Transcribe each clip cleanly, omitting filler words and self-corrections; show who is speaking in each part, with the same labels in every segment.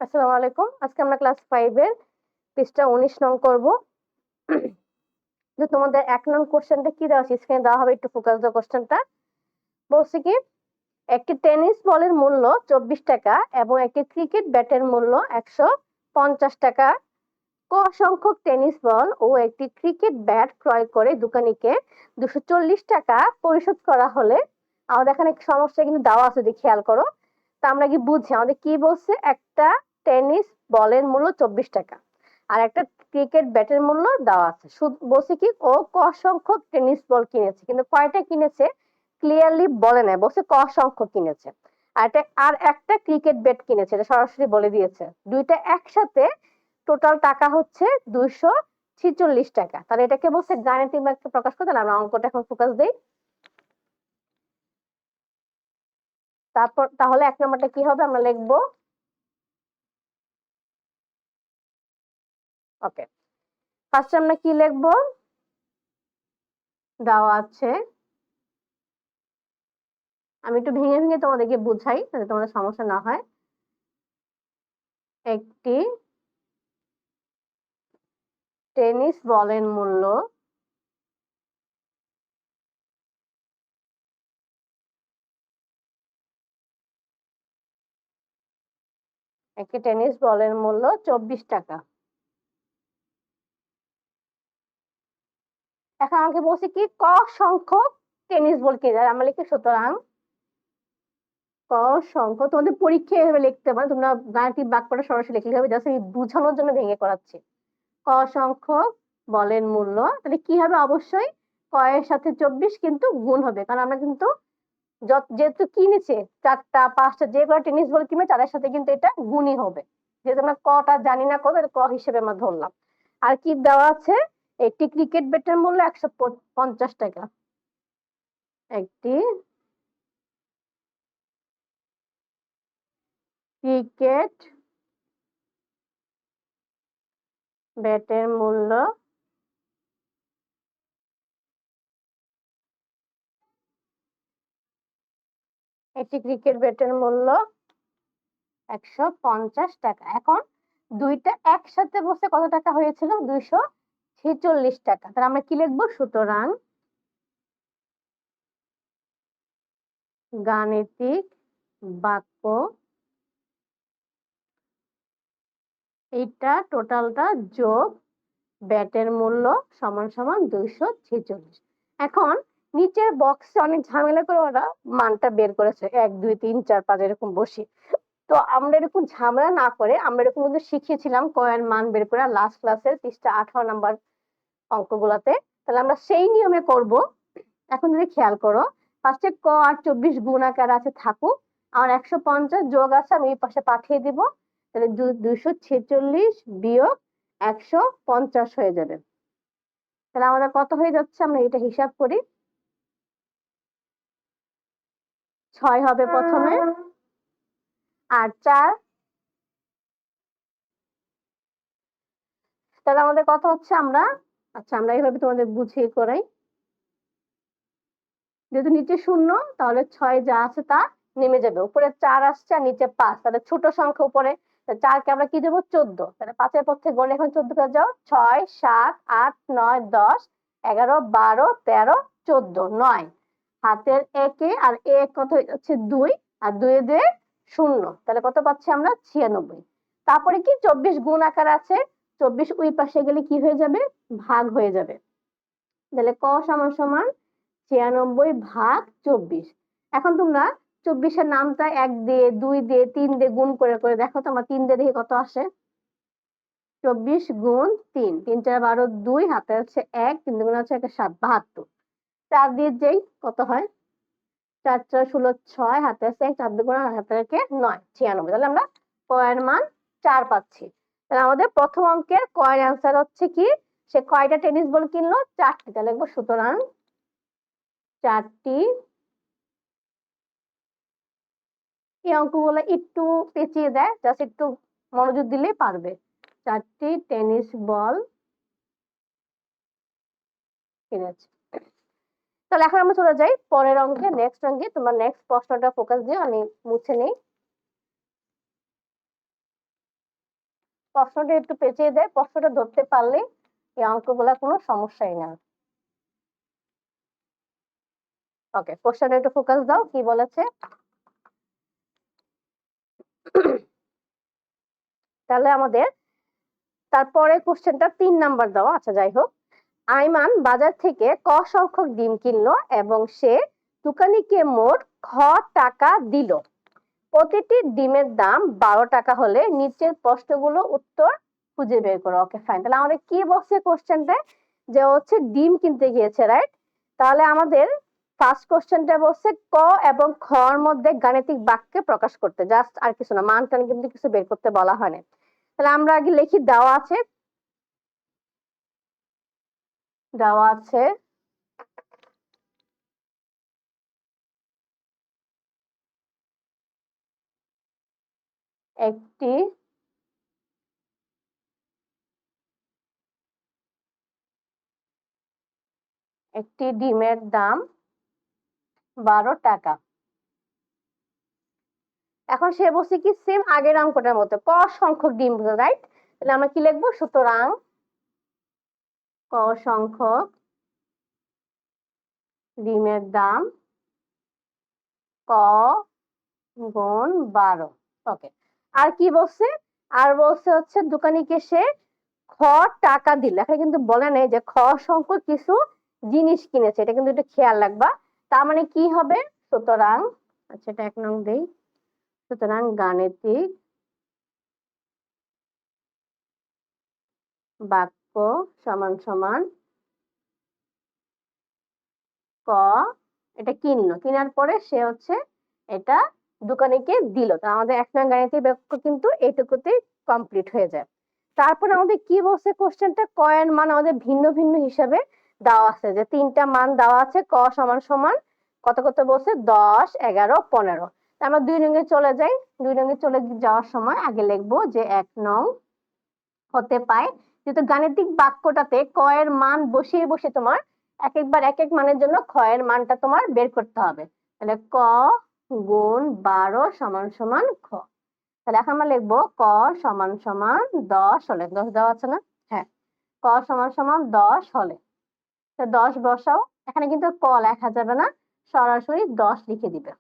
Speaker 1: আসসালামু আলাইকুম। আজকে আমরা ক্লাস 5 এর পৃষ্ঠা 19 নং করব। যে তোমাদের 1 নং কোশ্চেনটা কি দেওয়া আছে স্ক্রিনে দেওয়া হবে, একটু ফোকাস দাও কোশ্চেনটা। বলছে কি একটি টেনিস বলের মূল্য 24 টাকা এবং একটি ক্রিকেট ব্যাটের মূল্য 150 টাকা। ক সংখ্যক টেনিস বল ও একটি ক্রিকেট ব্যাট ক্রয় করে দোকানীকে 240 টাকা পরিশোধ করা হলে আমাদের এখানে সমস্যা কিন্তু দেওয়া আছে, যদি খেয়াল করো। তা আমরা কি বুঝছি আমাদের কি বলছে, একটা টেনিস বলের মূল্য 24 টাকা আর একটা ক্রিকেট ব্যাটের মূল্য দেওয়া আছে। বলছে কি ও ক সংখ্যক টেনিস বল কিনেছে, কিন্তু কয়টা কিনেছে ক্লিয়ারলি বলে নাই, বলছে ক সংখ্যক কিনেছে। আর একটা ক্রিকেট ব্যাট কিনেছে, এটা সরাসরি বলে দিয়েছে। দুইটা একসাথে টোটাল টাকা হচ্ছে 246 টাকা। তাহলে এটাকে বলছে গাণিতিক বাক্যে প্রকাশ করতে। আমরা অঙ্কটা এখন ফোকাস দেই। তারপর তাহলে 1 নম্বরটা কি হবে আমরা লিখবো। ওকে, ফার্স্টে আমরা কি লিখবো, দেওয়া আছে। আমি একটু ভেঙে ভেঙে তোমাদেরকে বুঝাই যাতে তোমাদের সমস্যা না হয়। একটি টেনিস বলের মূল্য একটি টেনিস বলের মূল্য 24 টাকা। এখন আমাকে বলছে কি ক সংখ্যক টেনিস বল কিনে, আমরা লিখি সুতরাং ক সংখ্যক। তোমাদের পরীক্ষায় এভাবে লিখতে পারো, তোমরা গাণিতিক বাক্যটা সরাসরি লিখলে হবে, জাস্ট আমি বোঝানোর জন্য ভেঙে করাচ্ছি। ক সংখ্যক বলের মূল্য, তাহলে কি হবে, অবশ্যই ক এর সাথে 24 কিন্তু গুণ হবে, কারণ আমরা কিন্তু যেহেতু কিনেছে 4টা 5টা যে কোনো টেনিস বল কিনবে তাদের সাথে কিন্তু এটা গুণই হবে। যেহেতু আমরা কটা জানি না কত, ক হিসেবে আমরা ধরলাম। আর কি দেওয়া আছে, একটি ক্রিকেট ব্যাটের মূল্য 150 টাকা। একটি ক্রিকেট ব্যাটের মূল্য 150 টাকা। এখন দুইটা একসাথে বসে কত টাকা হয়েছিল, 246 টাকা। তাহলে আমরা কি লিখবো, সুতরাং গাণিতিক বাক্য এইটা টোটালটা যোগ ব্যাটের মূল্য সমান সমান 246। এখন নিচের বক্সে অনেক ঝামেলা করে ওরা মানটা বের করেছে, 1 2 3 4 5 এরকম বসি। তো আমরা এরকম ঝামেলা না করে আমরা এরকম কিন্তু শিখিয়েছিলাম কয়ের মান বের করে লাস্ট ক্লাসের পৃষ্ঠা 18 নাম্বার অঙ্কগুলাতে। তাহলে আমরা সেই নিয়মে করব। এখন যদি খেয়াল করো, ফার্স্টে ক আর 24 গুণ আকার আছে থাকুক, আর 150 যোগ আছে আমি এই পাশে পাঠিয়ে দিব। তাহলে 246 বিয়োগ 150 হয়ে যাবে। তাহলে আমাদের কত হয়ে যাচ্ছে, আমরা এটা হিসাব করি। 6 হবে প্রথমে, আর 4। তাহলে আমাদের কত হচ্ছে, আমরা এইভাবে তোমাদের বুঝিয়ে করাই। যেহেতু নিচে 0, তাহলে 6 যা আছে তা নেমে যাবে, উপরে 4 আসছে আর নিচে 5, তাহলে ছোট সংখ্যা উপরে। 4 কে আমরা কি দেবো, 14। তাহলে 5 এর পর থেকে গণে এখন 14 করে যাও, 6 7 8 9 10 11 12 13 14 9। হাতের একে আর এক কত হয়ে যাচ্ছে 2, আর 2 এ 2 0, তাহলে কত পাচ্ছি আমরা 96। তারপরে কি 24 গুণ আকার আছে, 24 ওই পাশে গেলে কি হয়ে যাবে, ভাগ হয়ে যাবে। তাহলে ক সমান সমান 96 ভাগ 24। এখন তোমরা 24 এর নামটা 1 দিয়ে 2 দিয়ে 3 দিয়ে গুণ করে করে দেখো তো, আমার 3 দিয়ে দেখি কত আসে। 24 গুণ 3, 3 4 12 2, হাতে আছে 1, 3 গুণ আছে 1 7 72। 4 দিয়ে যেই কত হয়, 4 4 16 6, হাতে আছে 1, 4 গুণ হাতে রেখে 9 96। তাহলে আমরা কয়ের মান 4 পাচ্ছি। তাহলে আমাদের প্রথম অঙ্কের কয়ের অ্যান্সার হচ্ছে কি, সে কয়টা টেনিস বল কিনলো, 4টি। তাহলে লিখবো সুতরাং 4টি। এই অঙ্কগুলো একটু পেঁচিয়ে দেয়, জাস্ট একটু মনোযোগ দিলেই পারবে। 4টি টেনিস বল কিনেছে। তাহলে এখন আমরা চলে যাই পরের অঙ্কে, নেক্সট অঙ্কে। তোমরা নেক্সট প্রশ্নটা ফোকাস দিও, আমি মুছে নেই। প্রশ্নটা একটু পেঁচিয়ে দেয়, প্রশ্নটা ধরতে পারলে এই অঙ্কগুলা কোনো সমস্যাই না। ওকে, কোশ্চেনে একটু ফোকাস দাও, কি বলেছে। তাহলে আমাদের তারপরে কোশ্চেনটা 3 নাম্বার দেওয়া, আচ্ছা যাই হোক। আইমান বাজার থেকে ক সংখ্যক ডিম কিনলো এবং সে দোকানিকে মোট খ টাকা দিল। প্রতিটি ডিমের দাম 12 টাকা হলে নিচের প্রশ্নগুলো উত্তর খুঁজে বের করো। ওকে ফাইন, তাহলে আমাদের কি বলছে কোশ্চেনটা, যে হচ্ছে ডিম কিনতে গিয়েছে, রাইট। তাহলে আমাদের ফার্স্ট কোশ্চেনটা বলছে ক এবং খ এর মধ্যে গাণিতিক বাক্যে প্রকাশ করতে, জাস্ট আর কিছু না, মান টান কিন্তু কিছু বের করতে বলা হয় না। তাহলে আমরা আগে লিখি, দেওয়া আছে একটি ডিমের দাম 12 টাকা। এখন সে বলছে কি সেম আগের অঙ্কটার মতো ক সংখ্যক ডিম, রাইট। তাহলে আমরা কি লিখবো, সুতরাং ক সংখ্যক ডিমের দাম ক গুণ 12। ওকে, আর কি বলছে, আর বলছে হচ্ছে দোকানিকে সে খ টাকা দিল। এখানে কিন্তু বলে নেই যে খ সংখ্যক কিছু জিনিস কিনেছে, এটা কিন্তু একটু খেয়াল রাখবা। তার মানে কি হবে, সুতরাং, আচ্ছা এটা 1 নং দেই, সুতরাং গাণিতিক বাক্য সমান সমান ক, এটা কিনলো, কেনার পরে সে হচ্ছে এটা দোকানিকে দিল। তো আমাদের 1 নং গাণিতিক বাক্য কিন্তু এইটুকুতে কমপ্লিট হয়ে যায়। তারপর আমাদের কি বলছে কোশ্চেনটা, ক এর মান আমাদের ভিন্ন ভিন্ন হিসাবে দেওয়া আছে, যে 3টা মান দেওয়া আছে, ক সমান সমান কত কত বলছে 10, 11, 15। আমরা 2 নং এ চলে যাই। 2 নং এ চলে যাওয়ার সময় আগে লিখবো যে 1 নং হতে পায়, যেহেতু গাণিতিক বাক্যটাতে ক এর মান বসিয়ে বসে তোমার একবার এক এক মানের জন্য খ এর মানটা তোমার বের করতে হবে। তাহলে ক গুণ 12 সমান সমান খ। তাহলে এখন আমরা লিখবো ক সমান সমান 10 হলে, 10 দেওয়া আছে না, হ্যাঁ, ক সমান সমান 10 হলে 10 বসাও। এখানে কিন্তু ক লেখা যাবে না, সরাসরি 10 লিখে দিবে।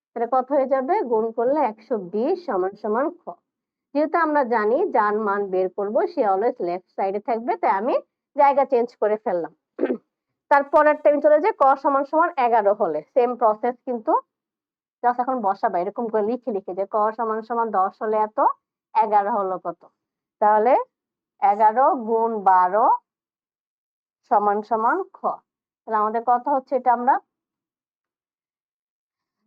Speaker 1: তাহলে কত হয়ে যাবে, গুণ করলে 120 সমান সমান খ। যেহেতু আমরা জানি যার মান বের করব সে অলওয়েজ লেফট সাইডে থাকবে, তাই আমি জায়গা চেঞ্জ করে ফেললাম। তারপরের টাইম চলে যায় ক সমান সমান 11 হলে, সেম প্রসেস কিন্তু জাস্ট এখন বসাবা এরকম করে লিখে লিখে, যে ক সমান সমান 10 হলে এত, 11 হলো কত। তাহলে 11 গুণ 12 সমান সমান খ। তাহলে আমাদের কথা হচ্ছে এটা আমরা,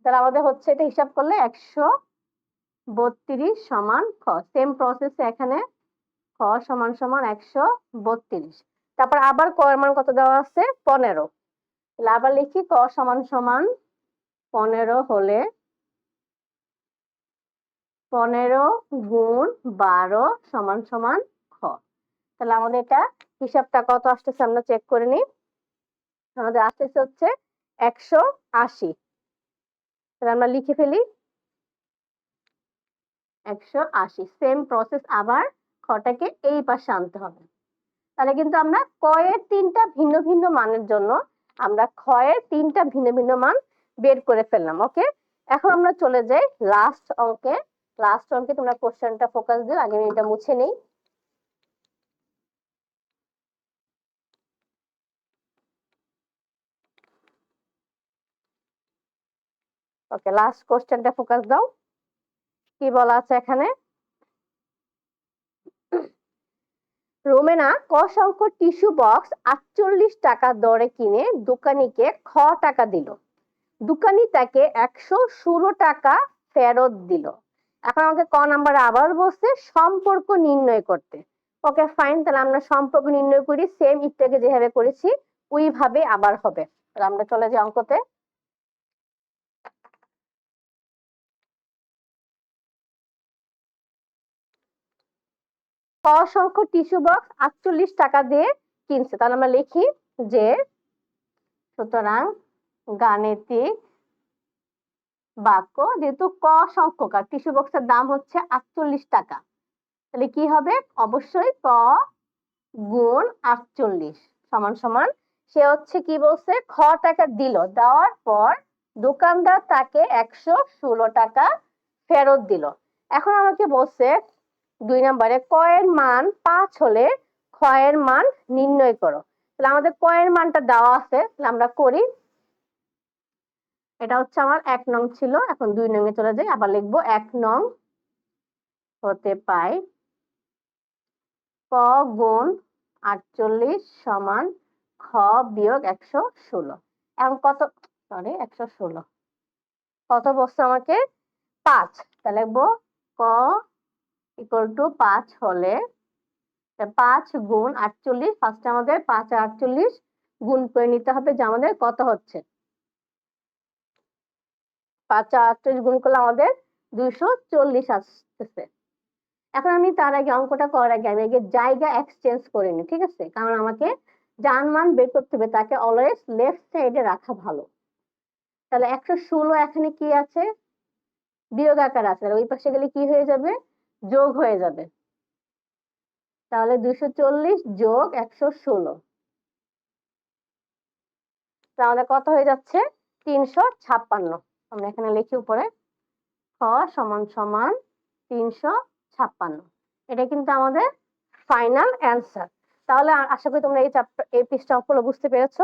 Speaker 1: তাহলে আমাদের হচ্ছে এটা হিসাব করলে 132 সমান খ। সেম প্রসেসে এখানে খ সমান সমান 132। তারপর আবার ক এর মান কত দেওয়া আছে, 15। তাহলে আবার লিখি ক সমান সমান 15 হলে 15 গুণ 12 সমান সমান খ। তাহলে আমাদের এটা হিসাবটা কত আসতেছে আমরা চেক করে নিই। আমাদের আসতেছে হচ্ছে 180। তাহলে আমরা লিখে ফেলি 180। সেম প্রসেস, আবার খটাকে এই পাশে আনতে হবে। তাহলে কিন্তু আমরা ক এর 3টা ভিন্ন ভিন্ন মানের জন্য আমরা খ এর 3টা ভিন্ন ভিন্ন মান বের করে ফেললাম। ওকে, এখন আমরা চলে যাই লাস্ট অঙ্কে। লাস্ট অঙ্কে তোমরা কোশ্চেনটা ফোকাস দিও, আগে আমি এটা মুছে নেই। ওকে, লাস্ট কোশ্চেনটা ফোকাস দাও, কি বলা আছে এখানে। রোমেনা ক সংখ্যক টিস্যু বক্স 48 টাকা দরে কিনে দোকানিকে খ টাকা দিল। দোকানি তাকে 116 টাকা ফেরত দিল। এখন আমাকে ক নাম্বারে আবার বলছে সম্পর্ক নির্ণয় করতে। ওকে ফাইন, তাহলে আমরা সম্পর্ক নির্ণয় করি, সেম একটু আগে যেভাবে করেছি ওইভাবে আবার হবে। তাহলে আমরা চলে যাই অঙ্কতে। ক সংখ্যক টিস্যু বক্স 48 টাকা দিয়ে কিনছে। তাহলে আমরা লিখি যে সুতরাং গাণিতিক বাক্য, যেহেতু ক সংখ্যক আর টিস্যু বক্সের দাম হচ্ছে 48 টাকা, তাহলে কি হবে? অবশ্যই ক গুণ 48 সমান সমান, সে হচ্ছে কি বলছে, খ টাকা দিল, দেওয়ার পর দোকানদার তাকে 116 টাকা ফেরত দিল। এখন আমাকে বলছে 2 নম্বরে কয়ের মান 5 হলে ক্ষয়ের মান নির্ণয় করো। তাহলে আমাদের কয়ের মানটা দেওয়া আছে, তাহলে আমরা করি। এটা হচ্ছে আমার 1 নং ছিল, এখন 2 নং এ চলে যাই, আবার লিখবো 1 নং হতে পাই ক গুণ 48 সমান খ বিয়োগ 116। এখন কত, সরি 116 কত বলছে আমাকে? 5। তাহলে লিখবো ক ইকুয়াল টু 5 হলে 5 গুণ 48, ফার্স্টে আমাদের 5 আর 48 গুণ করে নিতে হবে, যে আমাদের কত হচ্ছে, 5 আর 48 গুণ করলে আমাদের 240 আসতেছে। এখন আমি তার আগে অঙ্কটা করার আগে আমি আগে জায়গা এক্সচেঞ্জ করে নিই, ঠিক আছে? কারণ আমাকে যার মান বের করতে হবে তাকে অলওয়েজ লেফট সাইডে রাখা ভালো। তাহলে 116 এখানে কি আছে? বিয়োগ আকার আছে, ওই পাশে গেলে কি হয়ে যাবে? যোগ হয়ে যাবে। তাহলে 240 যোগ 116, তাহলে কত হয়ে যাচ্ছে? 356। আমরা এখানে লিখি উপরে খ সমান সমান 356। এটা কিন্তু আমাদের ফাইনাল অ্যান্সার। তাহলে আশা করি তোমরা এই চ্যাপ্টার, এই পৃষ্ঠা অঙ্কগুলো বুঝতে পেরেছো।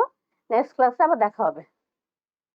Speaker 1: নেক্সট ক্লাসে আবার দেখা হবে।